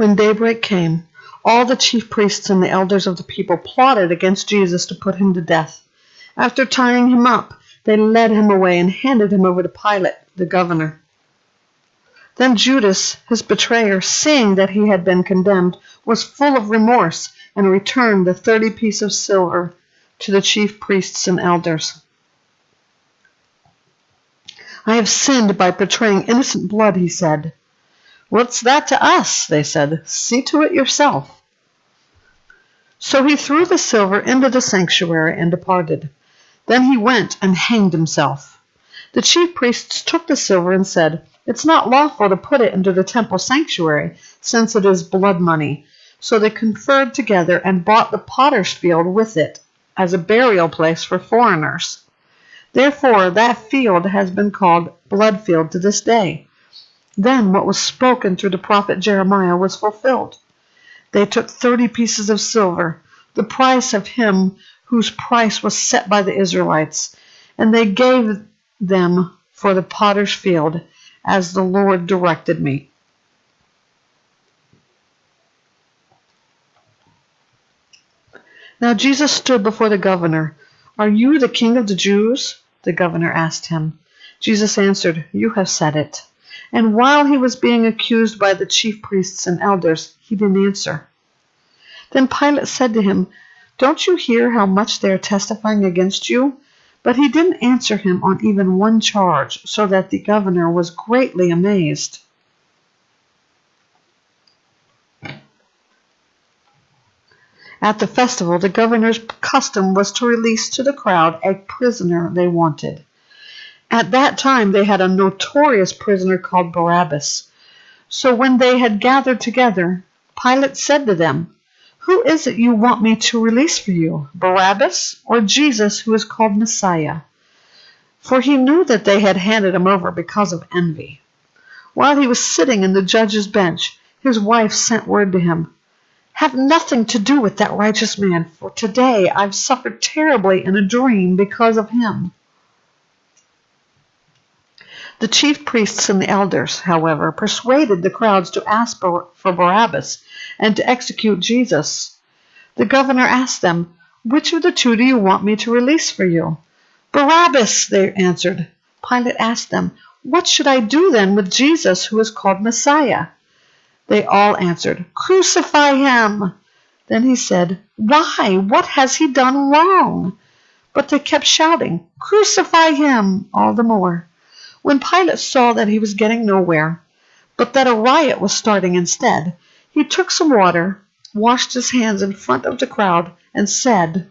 When daybreak came, all the chief priests and the elders of the people plotted against Jesus to put him to death. After tying him up, they led him away and handed him over to Pilate, the governor. Then Judas, his betrayer, seeing that he had been condemned, was full of remorse and returned the 30 pieces of silver to the chief priests and elders. "I have sinned by betraying innocent blood," he said. "What's that to us?" they said. "See to it yourself." So he threw the silver into the sanctuary and departed. Then he went and hanged himself. The chief priests took the silver and said, "It's not lawful to put it into the temple sanctuary, since it is blood money." So they conferred together and bought the potter's field with it as a burial place for foreigners. Therefore that field has been called Blood Field to this day. Then what was spoken through the prophet Jeremiah was fulfilled. They took 30 pieces of silver, the price of him whose price was set by the Israelites, and they gave them for the potter's field, as the Lord directed me. Now Jesus stood before the governor. "Are you the king of the Jews?" the governor asked him. Jesus answered, "You have said it." And while he was being accused by the chief priests and elders, he didn't answer. Then Pilate said to him, "Don't you hear how much they are testifying against you?" But he didn't answer him on even one charge, so that the governor was greatly amazed. At the festival, the governor's custom was to release to the crowd a prisoner they wanted. At that time, they had a notorious prisoner called Barabbas. So when they had gathered together, Pilate said to them, "Who is it you want me to release for you, Barabbas or Jesus, who is called Messiah?" For he knew that they had handed him over because of envy. While he was sitting in the judge's bench, his wife sent word to him, "Have nothing to do with that righteous man, for today I've suffered terribly in a dream because of him." The chief priests and the elders, however, persuaded the crowds to ask for Barabbas and to execute Jesus. The governor asked them, "Which of the two do you want me to release for you?" "Barabbas," they answered. Pilate asked them, "What should I do then with Jesus, who is called Messiah?" They all answered, "Crucify him." Then he said, "Why? What has he done wrong?" But they kept shouting, "Crucify him," all the more. When Pilate saw that he was getting nowhere, but that a riot was starting instead, he took some water, washed his hands in front of the crowd, and said,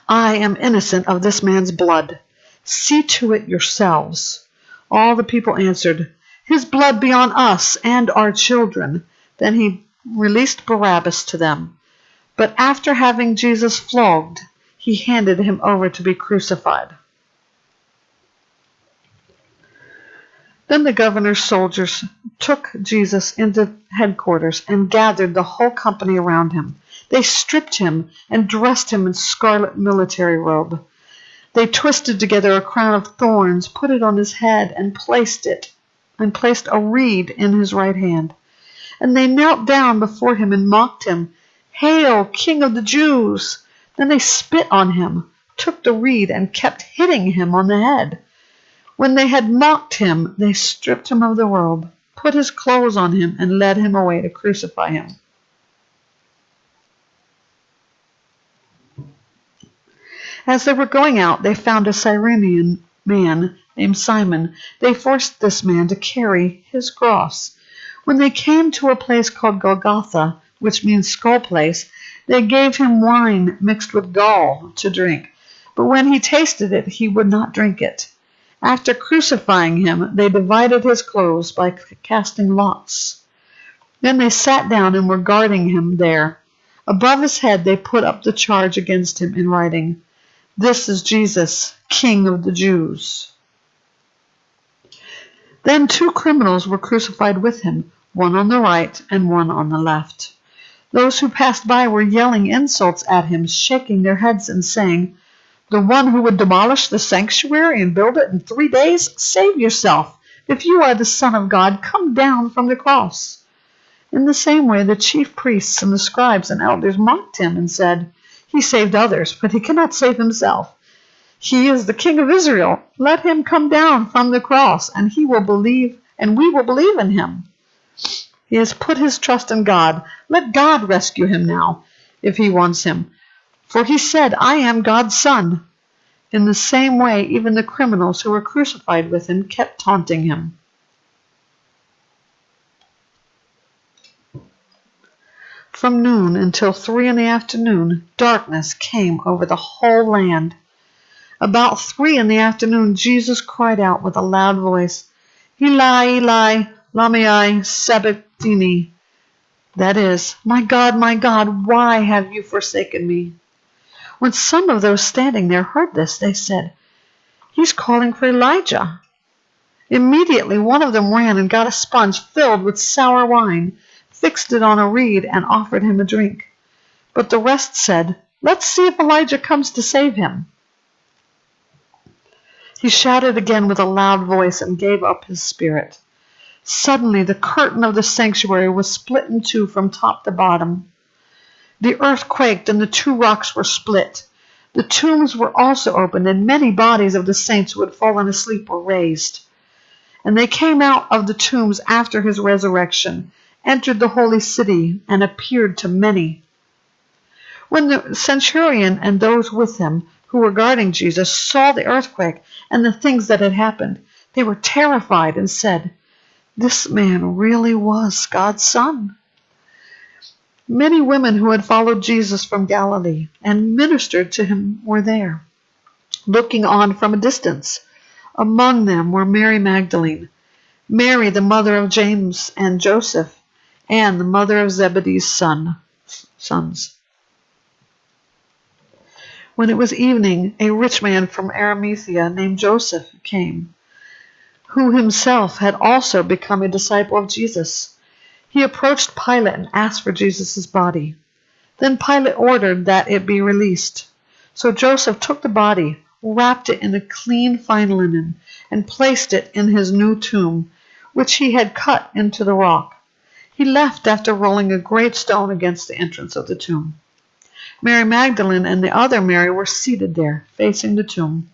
"I am innocent of this man's blood. See to it yourselves." All the people answered, "His blood be on us and our children." Then he released Barabbas to them. But after having Jesus flogged, he handed him over to be crucified. Then the governor's soldiers took Jesus into headquarters and gathered the whole company around him. They stripped him and dressed him in scarlet military robe. They twisted together a crown of thorns, put it on his head, and placed a reed in his right hand. And they knelt down before him and mocked him, "Hail, King of the Jews!" Then they spit on him, took the reed, and kept hitting him on the head. When they had mocked him, they stripped him of the robe, put his clothes on him, and led him away to crucify him. As they were going out, they found a Cyrenian man named Simon. They forced this man to carry his cross. When they came to a place called Golgotha, which means skull place, they gave him wine mixed with gall to drink. But when he tasted it, he would not drink it. After crucifying him, they divided his clothes by casting lots. Then they sat down and were guarding him there. Above his head they put up the charge against him in writing, "This is Jesus, King of the Jews." Then 2 criminals were crucified with him, one on the right and one on the left. Those who passed by were yelling insults at him, shaking their heads and saying, "The one who would demolish the sanctuary and build it in 3 days, save yourself. If you are the Son of God, come down from the cross." In the same way, the chief priests and the scribes and elders mocked him and said, "He saved others, but he cannot save himself. He is the King of Israel. Let him come down from the cross, and we will believe in him. He has put his trust in God. Let God rescue him now, if he wants him. For he said, 'I am God's son.'" In the same way, even the criminals who were crucified with him kept taunting him. From noon until 3 in the afternoon, darkness came over the whole land. About 3 in the afternoon, Jesus cried out with a loud voice, "Eli, Eli, lama sabachthani." That is, my God, why have you forsaken me?" When some of those standing there heard this, they said, "He's calling for Elijah." Immediately one of them ran and got a sponge filled with sour wine, fixed it on a reed, and offered him a drink. But the rest said, "Let's see if Elijah comes to save him." He shouted again with a loud voice and gave up his spirit. Suddenly the curtain of the sanctuary was split in two from top to bottom. The earth quaked and the 2 rocks were split. The tombs were also opened, and many bodies of the saints who had fallen asleep were raised. And they came out of the tombs after his resurrection, entered the holy city, and appeared to many. When the centurion and those with him who were guarding Jesus saw the earthquake and the things that had happened, they were terrified and said, "This man really was God's son." Many women who had followed Jesus from Galilee and ministered to him were there, looking on from a distance. Among them were Mary Magdalene, Mary the mother of James and Joseph, and the mother of Zebedee's sons. When it was evening, a rich man from Arimathea named Joseph came, who himself had also become a disciple of Jesus. He approached Pilate and asked for Jesus' body. Then Pilate ordered that it be released. So Joseph took the body, wrapped it in a clean fine linen, and placed it in his new tomb, which he had cut into the rock. He left after rolling a great stone against the entrance of the tomb. Mary Magdalene and the other Mary were seated there, facing the tomb.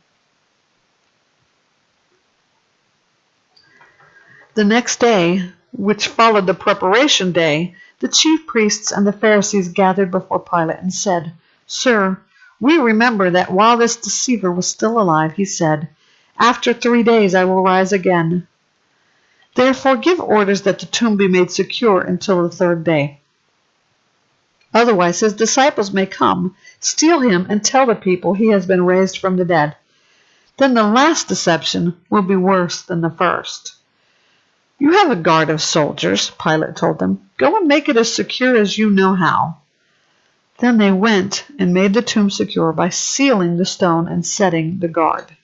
The next day, which followed the preparation day, the chief priests and the Pharisees gathered before Pilate and said, "Sir, we remember that while this deceiver was still alive, he said, 'After 3 days I will rise again.' Therefore give orders that the tomb be made secure until the 3rd day. Otherwise his disciples may come, steal him, and tell the people he has been raised from the dead. Then the last deception will be worse than the first." "You have a guard of soldiers," Pilate told them. "Go and make it as secure as you know how." Then they went and made the tomb secure by sealing the stone and setting the guard.